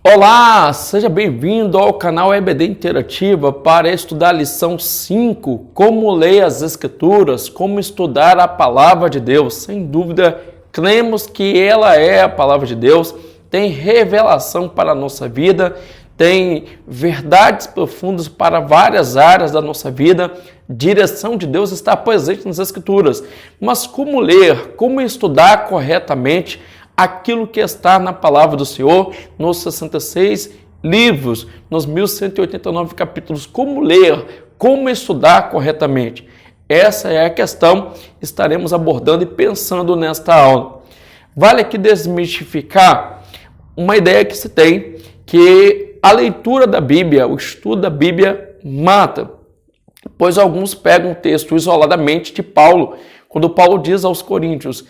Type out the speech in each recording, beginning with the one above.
Olá, seja bem-vindo ao canal EBD Interativa para estudar a lição 5, como ler as Escrituras, como estudar a Palavra de Deus. Sem dúvida, cremos que ela é a Palavra de Deus, tem revelação para a nossa vida, tem verdades profundas para várias áreas da nossa vida, direção de Deus está presente nas Escrituras. Mas como ler, como estudar corretamente aquilo que está na palavra do Senhor, nos 66 livros, nos 1189 capítulos, como ler, como estudar corretamente. Essa é a questão que estaremos abordando e pensando nesta aula. Vale aqui desmistificar uma ideia que se tem, que a leitura da Bíblia, o estudo da Bíblia mata, pois alguns pegam o texto isoladamente de Paulo, quando Paulo diz aos Coríntios: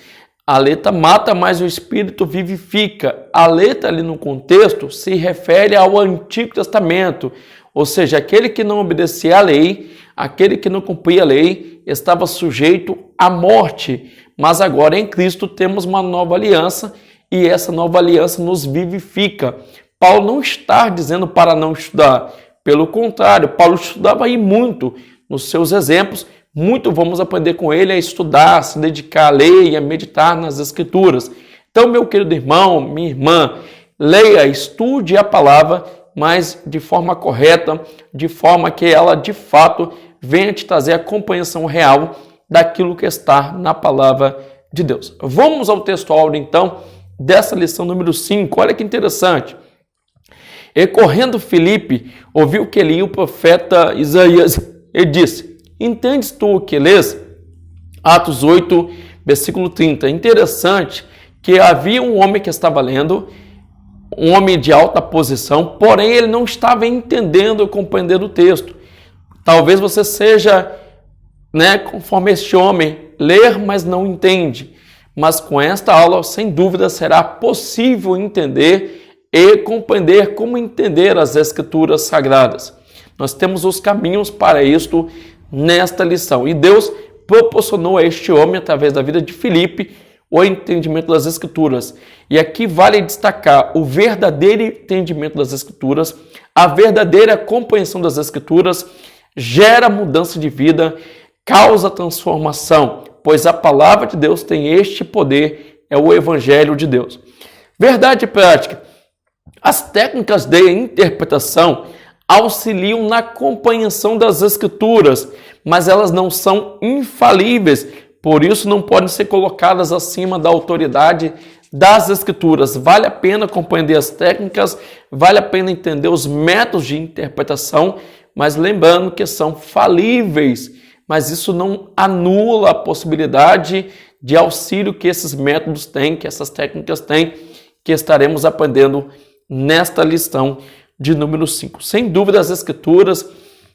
a letra mata, mas o Espírito vivifica. A letra ali no contexto se refere ao Antigo Testamento, ou seja, aquele que não obedecia à lei, aquele que não cumpria a lei, estava sujeito à morte. Mas agora em Cristo temos uma nova aliança e essa nova aliança nos vivifica. Paulo não está dizendo para não estudar, pelo contrário, Paulo estudava aí muito nos seus exemplos. Muito vamos aprender com ele a estudar, a se dedicar a ler e a meditar nas Escrituras. Então, meu querido irmão, minha irmã, leia, estude a palavra, mas de forma correta, de forma que ela, de fato, venha te trazer a compreensão real daquilo que está na palavra de Deus. Vamos ao texto áureo, então, dessa lição número 5. Olha que interessante. E correndo Filipe, ouviu que lia o profeta Isaías e disse: entendes tu o que lês? Atos 8, versículo 30. Interessante que havia um homem que estava lendo, um homem de alta posição, porém ele não estava entendendo ou compreendendo o texto. Talvez você seja, conforme este homem, ler, mas não entende. Mas com esta aula, sem dúvida, será possível entender e compreender como entender as Escrituras Sagradas. Nós temos os caminhos para isto nesta lição. E Deus proporcionou a este homem, através da vida de Filipe, o entendimento das Escrituras. E aqui vale destacar o verdadeiro entendimento das Escrituras, a verdadeira compreensão das Escrituras gera mudança de vida, causa transformação, pois a palavra de Deus tem este poder, é o Evangelho de Deus. Verdade prática. As técnicas de interpretação auxiliam na compreensão das Escrituras, mas elas não são infalíveis, por isso não podem ser colocadas acima da autoridade das Escrituras. Vale a pena compreender as técnicas, vale a pena entender os métodos de interpretação, mas lembrando que são falíveis, mas isso não anula a possibilidade de auxílio que esses métodos têm, que essas técnicas têm, que estaremos aprendendo nesta lição de número 5. Sem dúvida, as Escrituras,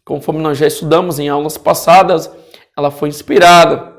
conforme nós já estudamos em aulas passadas, ela foi inspirada,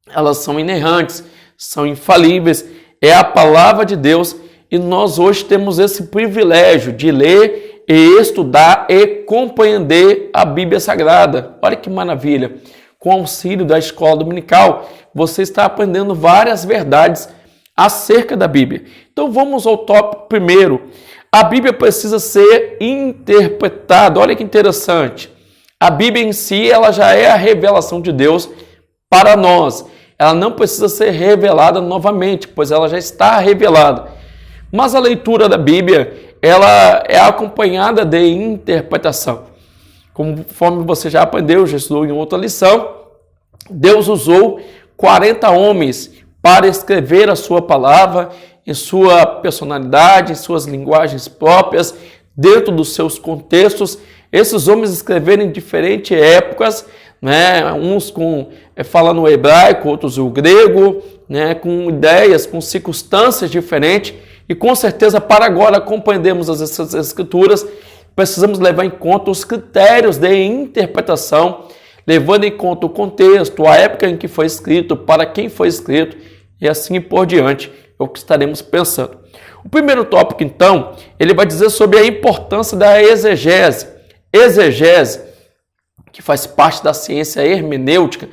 elas são inerrantes, são infalíveis, é a palavra de Deus e nós hoje temos esse privilégio de ler e estudar e compreender a Bíblia Sagrada. Olha que maravilha! Com o auxílio da escola dominical, você está aprendendo várias verdades acerca da Bíblia. Então vamos ao tópico primeiro. A Bíblia precisa ser interpretada. Olha que interessante. A Bíblia em si, ela já é a revelação de Deus para nós. Ela não precisa ser revelada novamente, pois ela já está revelada. Mas a leitura da Bíblia, ela é acompanhada de interpretação. Conforme você já aprendeu, já estudou em outra lição, Deus usou 40 homens para escrever a sua palavra em sua personalidade, em suas linguagens próprias, dentro dos seus contextos. Esses homens escreveram em diferentes épocas, uns falando o hebraico, outros o grego, com ideias, com circunstâncias diferentes. E com certeza, para agora compreendermos essas Escrituras, precisamos levar em conta os critérios de interpretação, levando em conta o contexto, a época em que foi escrito, para quem foi escrito, e assim por diante. É o que estaremos pensando. O primeiro tópico, então, ele vai dizer sobre a importância da exegese. Exegese, que faz parte da ciência hermenêutica.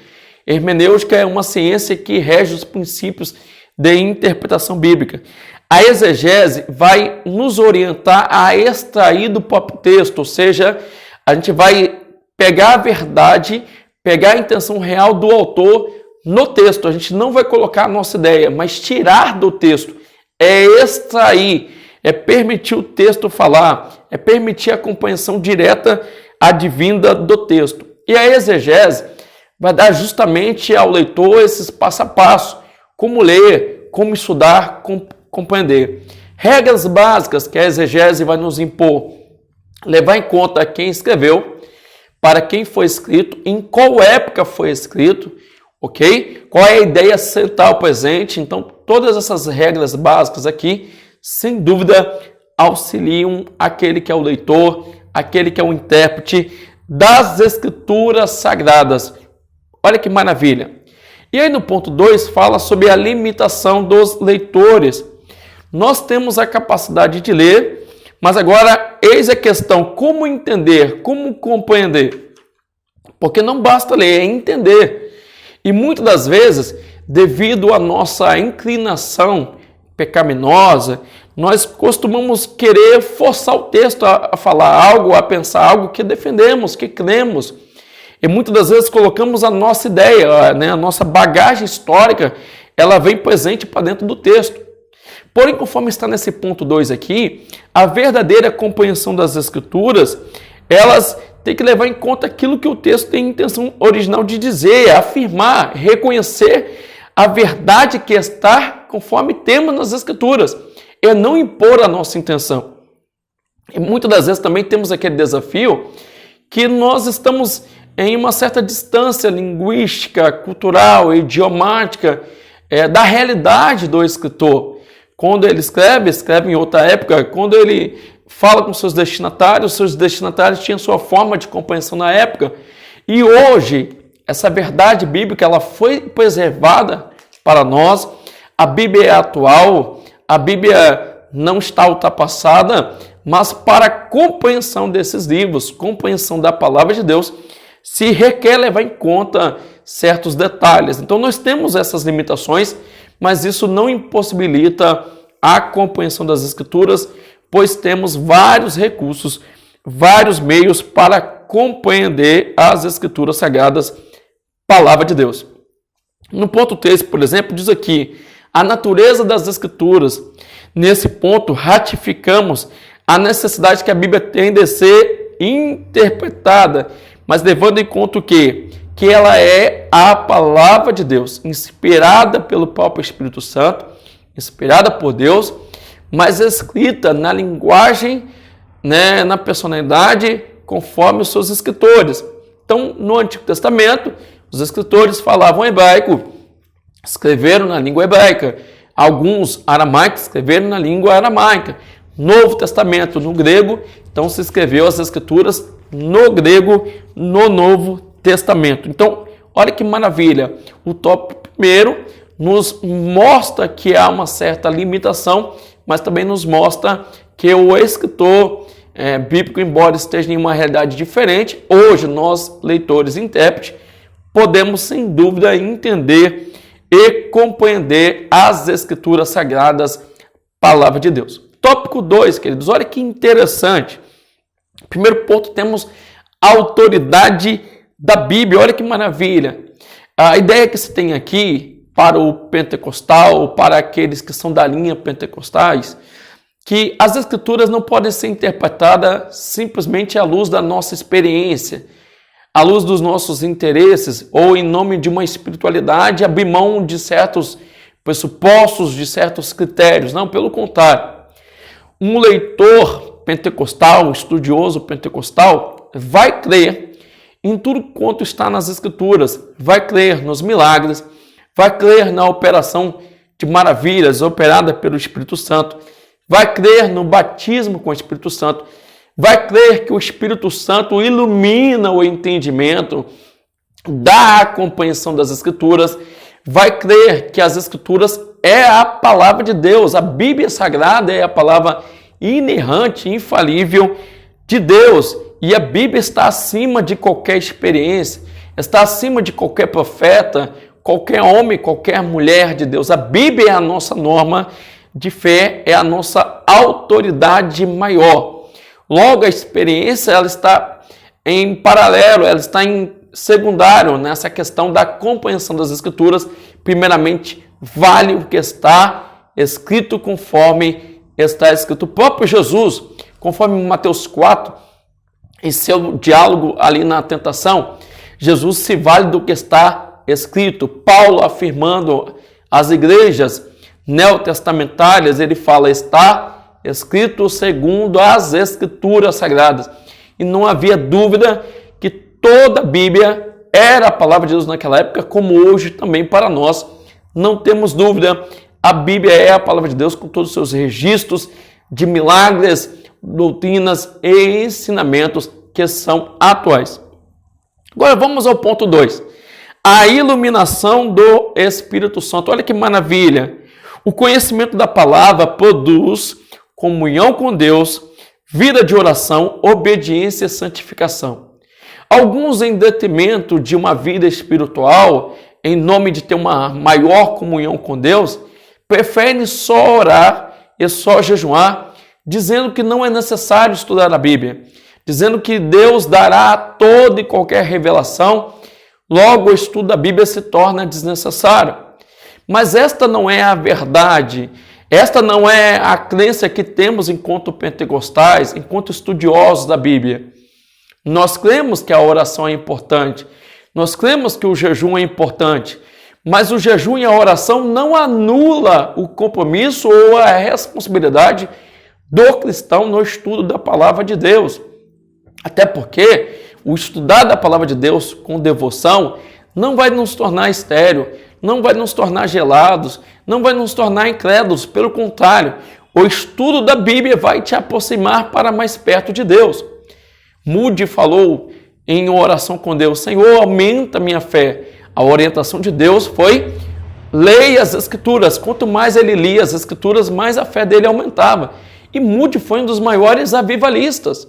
Hermenêutica é uma ciência que rege os princípios de interpretação bíblica. A exegese vai nos orientar a extrair do próprio texto, ou seja, a gente vai pegar a verdade, pegar a intenção real do autor no texto. A gente não vai colocar a nossa ideia, mas tirar do texto. É extrair, é permitir o texto falar, é permitir a compreensão direta, advinda do texto. E a exegese vai dar justamente ao leitor esses passo a passo, como ler, como estudar, compreender. Regras básicas que a exegese vai nos impor, levar em conta quem escreveu, para quem foi escrito, em qual época foi escrito, ok? Qual é a ideia central presente? Então, todas essas regras básicas aqui, sem dúvida, auxiliam aquele que é o leitor, aquele que é o intérprete das Escrituras Sagradas. Olha que maravilha! E aí no ponto 2 fala sobre a limitação dos leitores. Nós temos a capacidade de ler, mas agora eis a questão, como entender, como compreender? Porque não basta ler, é entender. E muitas das vezes, devido à nossa inclinação pecaminosa, nós costumamos querer forçar o texto a falar algo, a pensar algo que defendemos, que cremos. E muitas das vezes colocamos a nossa ideia, né, a nossa bagagem histórica, ela vem presente para dentro do texto. Porém, conforme está nesse ponto 2 aqui, a verdadeira compreensão das Escrituras, elas têm que levar em conta aquilo que o texto tem intenção original de dizer, afirmar, reconhecer a verdade que está conforme temos nas Escrituras, e não impor a nossa intenção. E muitas das vezes também temos aquele desafio que nós estamos em uma certa distância linguística, cultural, idiomática da realidade do escritor. Quando ele escreve em outra época. Quando ele fala com seus destinatários tinham sua forma de compreensão na época. E hoje, essa verdade bíblica ela foi preservada para nós. A Bíblia é atual, a Bíblia não está ultrapassada, mas para a compreensão desses livros, compreensão da palavra de Deus, se requer levar em conta certos detalhes. Então nós temos essas limitações, mas isso não impossibilita a compreensão das Escrituras, pois temos vários recursos, vários meios para compreender as Escrituras Sagradas, palavra de Deus. No ponto 3, por exemplo, diz aqui, a natureza das Escrituras. Nesse ponto, ratificamos a necessidade que a Bíblia tem de ser interpretada, mas levando em conta o quê? Que ela é a palavra de Deus, inspirada pelo próprio Espírito Santo, inspirada por Deus, mas escrita na linguagem, né, na personalidade, conforme os seus escritores. Então, no Antigo Testamento, os escritores falavam hebraico, escreveram na língua hebraica. Alguns aramaicos escreveram na língua aramaica. Novo Testamento, no grego, então se escreveu as Escrituras no grego, no Novo Testamento. Então, olha que maravilha. O tópico primeiro nos mostra que há uma certa limitação, mas também nos mostra que o escritor bíblico, embora esteja em uma realidade diferente, hoje nós, leitores e intérpretes, podemos sem dúvida entender e compreender as Escrituras Sagradas, palavra de Deus. Tópico 2, queridos, olha que interessante. Primeiro ponto, temos a autoridade da Bíblia, olha que maravilha. A ideia que se tem aqui para o pentecostal, para aqueles que são da linha pentecostais, que as Escrituras não podem ser interpretadas simplesmente à luz da nossa experiência, à luz dos nossos interesses, ou em nome de uma espiritualidade, abrir mão de certos pressupostos, de certos critérios. Não, pelo contrário. Um leitor pentecostal, estudioso pentecostal, vai crer em tudo quanto está nas Escrituras, vai crer nos milagres, vai crer na operação de maravilhas operada pelo Espírito Santo, vai crer no batismo com o Espírito Santo, vai crer que o Espírito Santo ilumina o entendimento, dá a compreensão das Escrituras, vai crer que as Escrituras é a palavra de Deus, a Bíblia Sagrada é a palavra inerrante, infalível de Deus, e a Bíblia está acima de qualquer experiência, está acima de qualquer profeta, qualquer homem, qualquer mulher de Deus. A Bíblia é a nossa norma de fé é a nossa autoridade maior. Logo, a experiência ela está em paralelo, ela está em secundário nessa questão da compreensão das Escrituras. Primeiramente, vale o que está escrito conforme está escrito. O próprio Jesus, conforme Mateus 4, em seu diálogo ali na tentação, Jesus se vale do que está escrito. Paulo afirmando às igrejas neotestamentárias, ele fala, está escrito segundo as Escrituras Sagradas. E não havia dúvida que toda a Bíblia era a palavra de Deus naquela época, como hoje também para nós. Não temos dúvida, a Bíblia é a palavra de Deus com todos os seus registros de milagres, doutrinas e ensinamentos que são atuais. Agora vamos ao ponto 2. A iluminação do Espírito Santo. Olha que maravilha! O conhecimento da palavra produz comunhão com Deus, vida de oração, obediência e santificação. Alguns, em detrimento de uma vida espiritual, em nome de ter uma maior comunhão com Deus, preferem só orar e só jejuar, dizendo que não é necessário estudar a Bíblia, dizendo que Deus dará toda e qualquer revelação, logo o estudo da Bíblia se torna desnecessário. Mas esta não é a verdade, esta não é a crença que temos enquanto pentecostais, enquanto estudiosos da Bíblia. Nós cremos que a oração é importante, nós cremos que o jejum é importante, mas o jejum e a oração não anula o compromisso ou a responsabilidade do cristão no estudo da palavra de Deus. Até porque o estudar da palavra de Deus com devoção não vai nos tornar estéril, não vai nos tornar gelados, não vai nos tornar incrédulos. Pelo contrário, o estudo da Bíblia vai te aproximar para mais perto de Deus. Moody falou em oração com Deus, Senhor, aumenta minha fé. A orientação de Deus foi, leia as Escrituras. Quanto mais ele lia as Escrituras, mais a fé dele aumentava. E Moody foi um dos maiores avivalistas.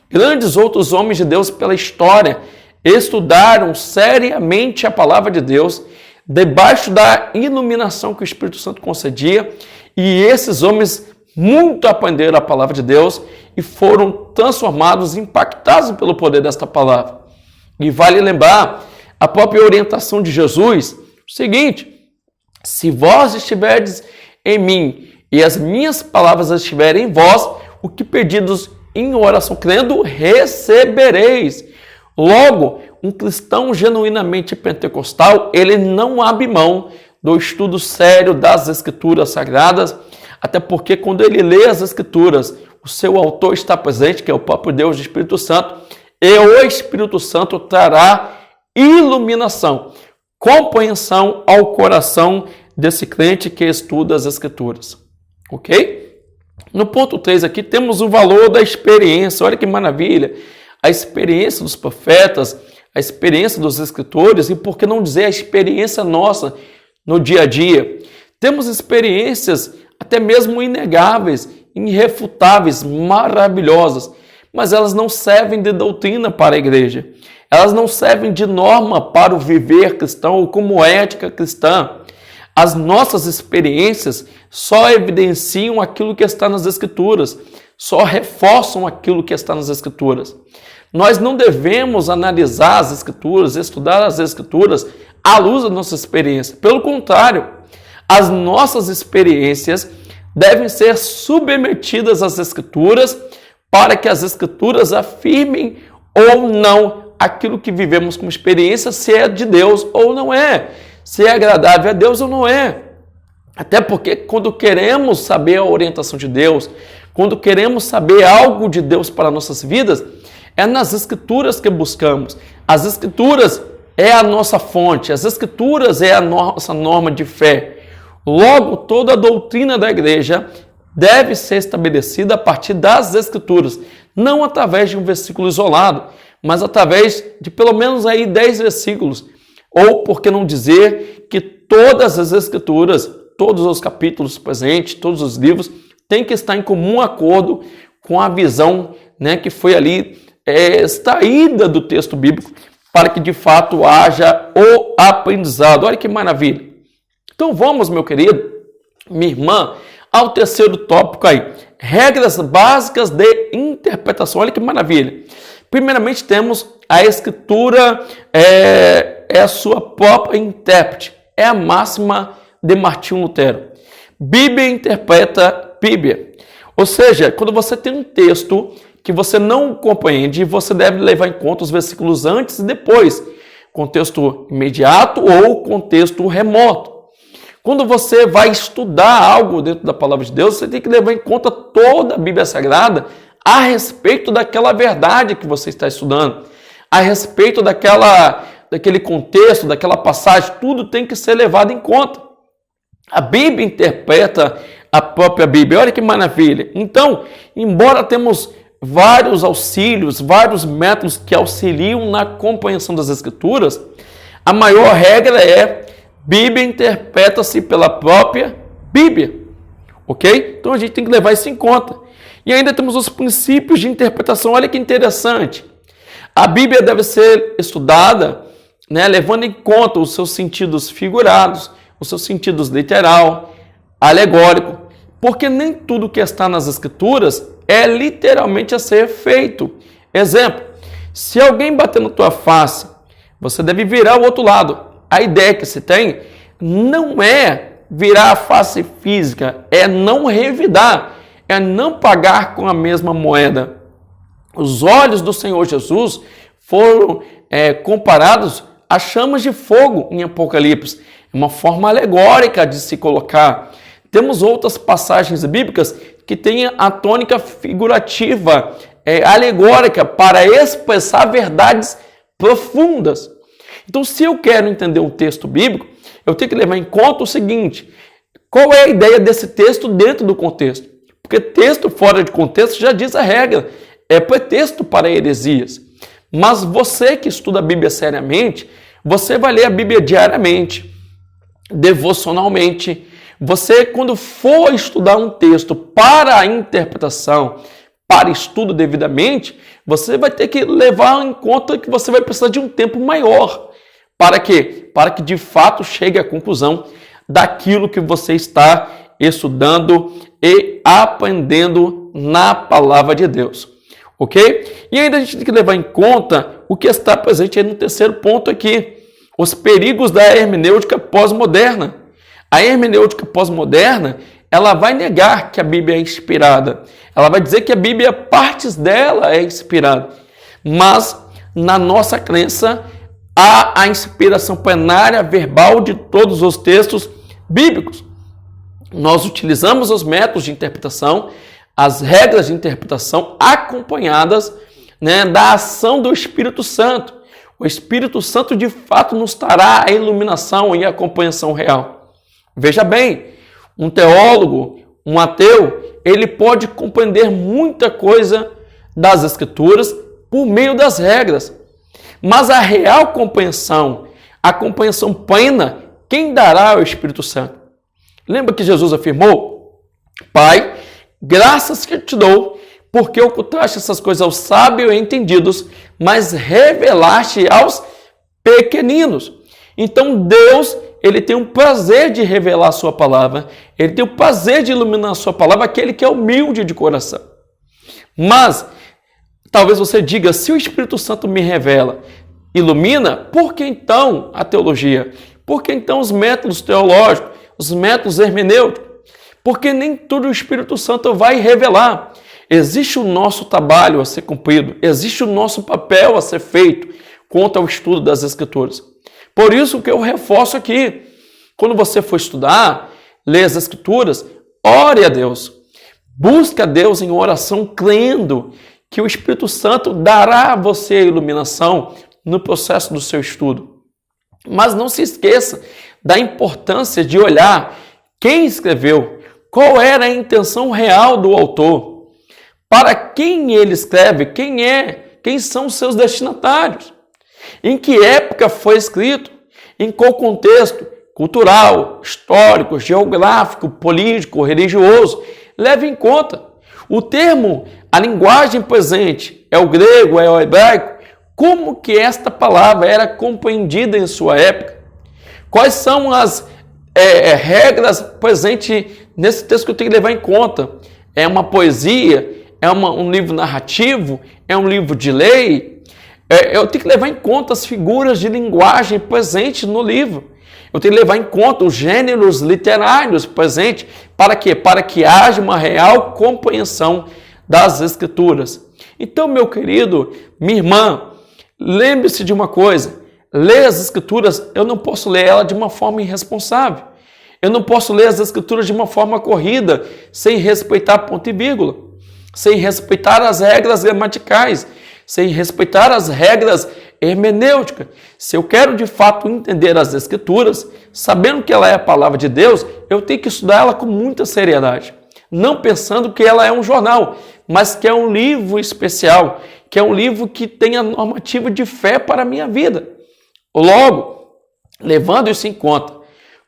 Grandes outros homens de Deus pela história estudaram seriamente a palavra de Deus, debaixo da iluminação que o Espírito Santo concedia, e esses homens muito aprenderam a palavra de Deus e foram transformados, impactados pelo poder desta palavra. E vale lembrar a própria orientação de Jesus, o seguinte, se vós estiverdes em mim e as minhas palavras estiverem em vós, o que pedidos em oração crendo, recebereis. Logo, um cristão genuinamente pentecostal, ele não abre mão do estudo sério das Escrituras Sagradas, até porque quando ele lê as Escrituras, o seu autor está presente, que é o próprio Deus, o Espírito Santo, e o Espírito Santo trará iluminação, compreensão ao coração desse crente que estuda as Escrituras. Ok? No ponto 3 aqui temos o valor da experiência. Olha que maravilha! A experiência dos profetas, a experiência dos escritores e, por que não dizer, a experiência nossa no dia a dia. Temos experiências até mesmo inegáveis, irrefutáveis, maravilhosas, mas elas não servem de doutrina para a igreja. Elas não servem de norma para o viver cristão ou como ética cristã. As nossas experiências só evidenciam aquilo que está nas Escrituras, só reforçam aquilo que está nas Escrituras. Nós não devemos analisar as Escrituras, estudar as Escrituras à luz da nossa experiência. Pelo contrário, as nossas experiências devem ser submetidas às Escrituras para que as Escrituras afirmem ou não aquilo que vivemos como experiência, se é de Deus ou não é, se é agradável a Deus ou não é. Até porque quando queremos saber a orientação de Deus, quando queremos saber algo de Deus para nossas vidas, é nas Escrituras que buscamos. As Escrituras é a nossa fonte, as Escrituras é a nossa norma de fé. Logo, toda a doutrina da igreja deve ser estabelecida a partir das Escrituras, não através de um versículo isolado, mas através de pelo menos aí 10 versículos. Ou, por que não dizer, que todas as Escrituras, todos os capítulos presentes, todos os livros, têm que estar em comum acordo com a visão, que foi ali extraída do texto bíblico, para que de fato haja o aprendizado. Olha que maravilha! Então vamos, meu querido, minha irmã, ao terceiro tópico aí, regras básicas de interpretação. Olha que maravilha. Primeiramente temos a escritura é a sua própria intérprete. É a máxima de Martinho Lutero. Bíblia interpreta Bíblia. Ou seja, quando você tem um texto que você não compreende, você deve levar em conta os versículos antes e depois. Contexto imediato ou contexto remoto. Quando você vai estudar algo dentro da palavra de Deus, você tem que levar em conta toda a Bíblia Sagrada a respeito daquela verdade que você está estudando, a respeito daquele contexto, daquela passagem, tudo tem que ser levado em conta. A Bíblia interpreta a própria Bíblia, olha que maravilha. Então, embora temos vários auxílios, vários métodos que auxiliam na compreensão das Escrituras, a maior regra é Bíblia interpreta-se pela própria Bíblia, ok? Então a gente tem que levar isso em conta. E ainda temos os princípios de interpretação, olha que interessante. A Bíblia deve ser estudada, levando em conta os seus sentidos figurados, os seus sentidos literal, alegórico, porque nem tudo que está nas Escrituras é literalmente a ser feito. Exemplo, se alguém bater na tua face, você deve virar o outro lado. A ideia que se tem não é virar a face física, é não revidar, é não pagar com a mesma moeda. Os olhos do Senhor Jesus foram comparados a chamas de fogo em Apocalipse. É uma forma alegórica de se colocar. Temos outras passagens bíblicas que têm a tônica figurativa, alegórica, para expressar verdades profundas. Então, se eu quero entender um texto bíblico, eu tenho que levar em conta o seguinte: qual é a ideia desse texto dentro do contexto? Porque texto fora de contexto já diz a regra, é pretexto para heresias. Mas você que estuda a Bíblia seriamente, você vai ler a Bíblia diariamente, devocionalmente. Você, quando for estudar um texto para a interpretação, para estudo devidamente, você vai ter que levar em conta que você vai precisar de um tempo maior. Para quê? Para que de fato chegue à conclusão daquilo que você está estudando e aprendendo na palavra de Deus. Ok? E ainda a gente tem que levar em conta o que está presente aí no terceiro ponto aqui, os perigos da hermenêutica pós-moderna. A hermenêutica pós-moderna, ela vai negar que a Bíblia é inspirada. Ela vai dizer que a Bíblia, partes dela é inspirada. Mas, na nossa crença, há a inspiração plenária verbal de todos os textos bíblicos. Nós utilizamos os métodos de interpretação, as regras de interpretação acompanhadas da ação do Espírito Santo. O Espírito Santo, de fato, nos trará a iluminação e a compreensão real. Veja bem, um teólogo, um ateu, ele pode compreender muita coisa das Escrituras por meio das regras. Mas a real compreensão, a compreensão plena, quem dará é o Espírito Santo. Lembra que Jesus afirmou: Pai, graças que te dou, porque ocultaste essas coisas aos sábios e entendidos, mas revelaste aos pequeninos. Então Deus, ele tem o prazer de revelar a sua palavra, ele tem o prazer de iluminar a sua palavra, aquele que é humilde de coração. Mas talvez você diga: se o Espírito Santo me revela, ilumina, por que então a teologia? Por que então os métodos teológicos, os métodos hermenêuticos? Porque nem tudo o Espírito Santo vai revelar. Existe o nosso trabalho a ser cumprido, existe o nosso papel a ser feito quanto ao estudo das Escrituras. Por isso que eu reforço aqui, quando você for estudar, ler as Escrituras, ore a Deus. Busque a Deus em oração, crendo que o Espírito Santo dará a você a iluminação no processo do seu estudo. Mas não se esqueça da importância de olhar quem escreveu, qual era a intenção real do autor, para quem ele escreve, quem são os seus destinatários, em que época foi escrito, em qual contexto cultural, histórico, geográfico, político, religioso. Leve em conta. O termo, a linguagem presente, é o grego, é o hebraico. Como que esta palavra era compreendida em sua época? Quais são as regras presentes nesse texto que eu tenho que levar em conta. É uma poesia, um livro narrativo, é um livro de lei. Eu tenho que levar em conta as figuras de linguagem presentes no livro. Eu tenho que levar em conta os gêneros literários presentes. Para quê? Para que haja uma real compreensão das Escrituras. Então, meu querido, minha irmã, lembre-se de uma coisa. Ler as Escrituras, eu não posso ler ela de uma forma irresponsável. Eu não posso ler as Escrituras de uma forma corrida, sem respeitar ponto e vírgula, sem respeitar as regras gramaticais, sem respeitar as regras hermenêuticas. Se eu quero de fato entender as Escrituras, sabendo que ela é a palavra de Deus, eu tenho que estudar ela com muita seriedade. Não pensando que ela é um jornal, mas que é um livro especial, que é um livro que tem a normativa de fé para a minha vida. Logo, levando isso em conta,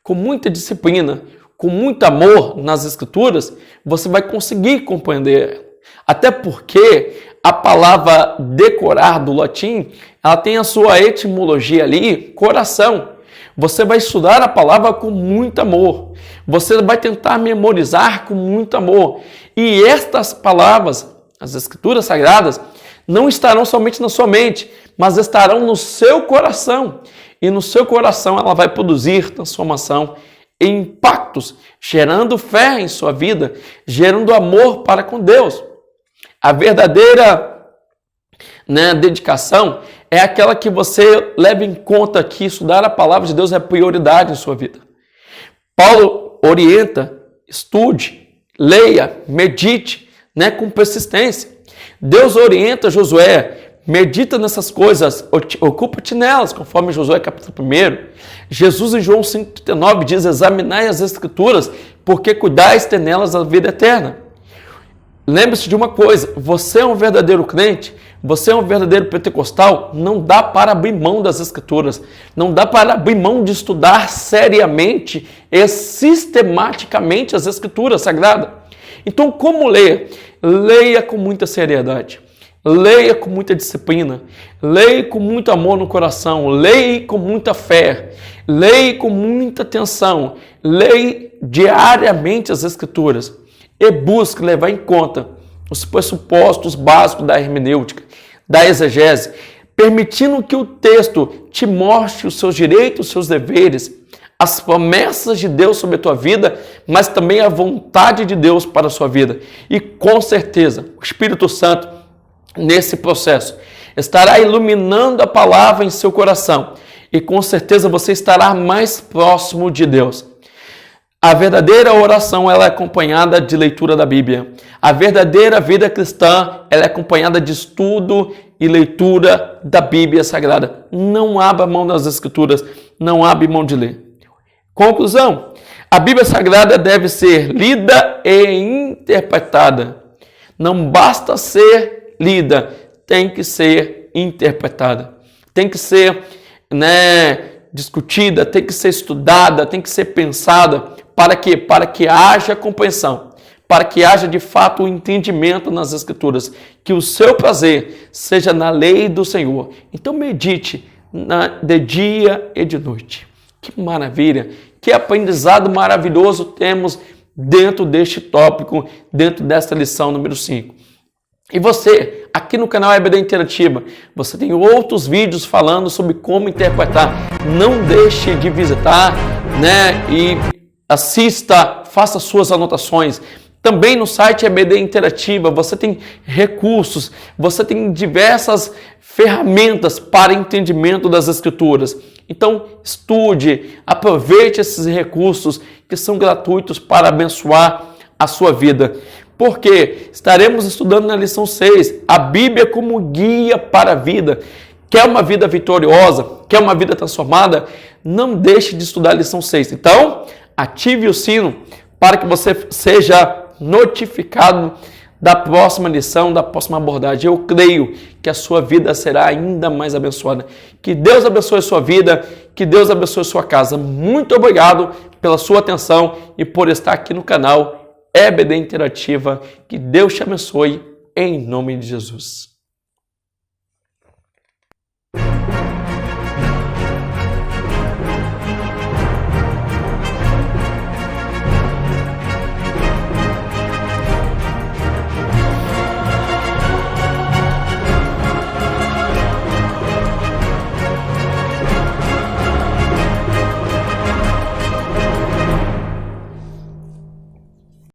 com muita disciplina, com muito amor nas Escrituras, você vai conseguir compreender. Até porque a palavra decorar do latim, ela tem a sua etimologia ali, coração. Você vai estudar a palavra com muito amor. Você vai tentar memorizar com muito amor. E estas palavras, as Escrituras Sagradas, não estarão somente na sua mente, mas estarão no seu coração. E no seu coração ela vai produzir transformação e impactos, gerando fé em sua vida, gerando amor para com Deus. A verdadeira dedicação é aquela que você leva em conta que estudar a palavra de Deus é prioridade em sua vida. Paulo orienta, estude, leia, medite, com persistência. Deus orienta Josué, medita nessas coisas, ocupa-te nelas, conforme Josué capítulo 1. Jesus em João 5,39 diz, examinai as Escrituras, porque cuidais ter nelas a vida eterna. Lembre-se de uma coisa, você é um verdadeiro crente, você é um verdadeiro pentecostal, não dá para abrir mão das Escrituras, não dá para abrir mão de estudar seriamente e sistematicamente as Escrituras Sagradas. Então, como ler? Leia com muita seriedade, leia com muita disciplina, leia com muito amor no coração, leia com muita fé, leia com muita atenção, leia diariamente as Escrituras. E busque levar em conta os pressupostos básicos da hermenêutica, da exegese, permitindo que o texto te mostre os seus direitos, os seus deveres, as promessas de Deus sobre a tua vida, mas também a vontade de Deus para a sua vida. E com certeza, o Espírito Santo, nesse processo, estará iluminando a palavra em seu coração. E com certeza você estará mais próximo de Deus. A verdadeira oração ela é acompanhada de leitura da Bíblia. A verdadeira vida cristã ela é acompanhada de estudo e leitura da Bíblia Sagrada. Não abra mão das Escrituras, não abra mão de ler. Conclusão, a Bíblia Sagrada deve ser lida e interpretada. Não basta ser lida, tem que ser interpretada. Tem que ser discutida, tem que ser estudada, tem que ser pensada. Para quê? Para que haja compreensão, para que haja de fato o entendimento nas Escrituras, que o seu prazer seja na lei do Senhor. Então medite de dia e de noite. Que maravilha, que aprendizado maravilhoso temos dentro deste tópico, dentro desta lição número 5. E você, aqui no canal EBD Interativa, você tem outros vídeos falando sobre como interpretar. Não deixe de visitar, e assista, faça suas anotações. Também no site EBD Interativa você tem recursos, você tem diversas ferramentas para entendimento das Escrituras. Então estude, aproveite esses recursos que são gratuitos para abençoar a sua vida. Porque estaremos estudando na lição 6, a Bíblia como guia para a vida. Quer uma vida vitoriosa? Quer uma vida transformada? Não deixe de estudar a lição 6. Então, ative o sino para que você seja notificado da próxima lição, da próxima abordagem. Eu creio que a sua vida será ainda mais abençoada. Que Deus abençoe a sua vida, que Deus abençoe a sua casa. Muito obrigado pela sua atenção e por estar aqui no canal EBD Interativa. Que Deus te abençoe em nome de Jesus.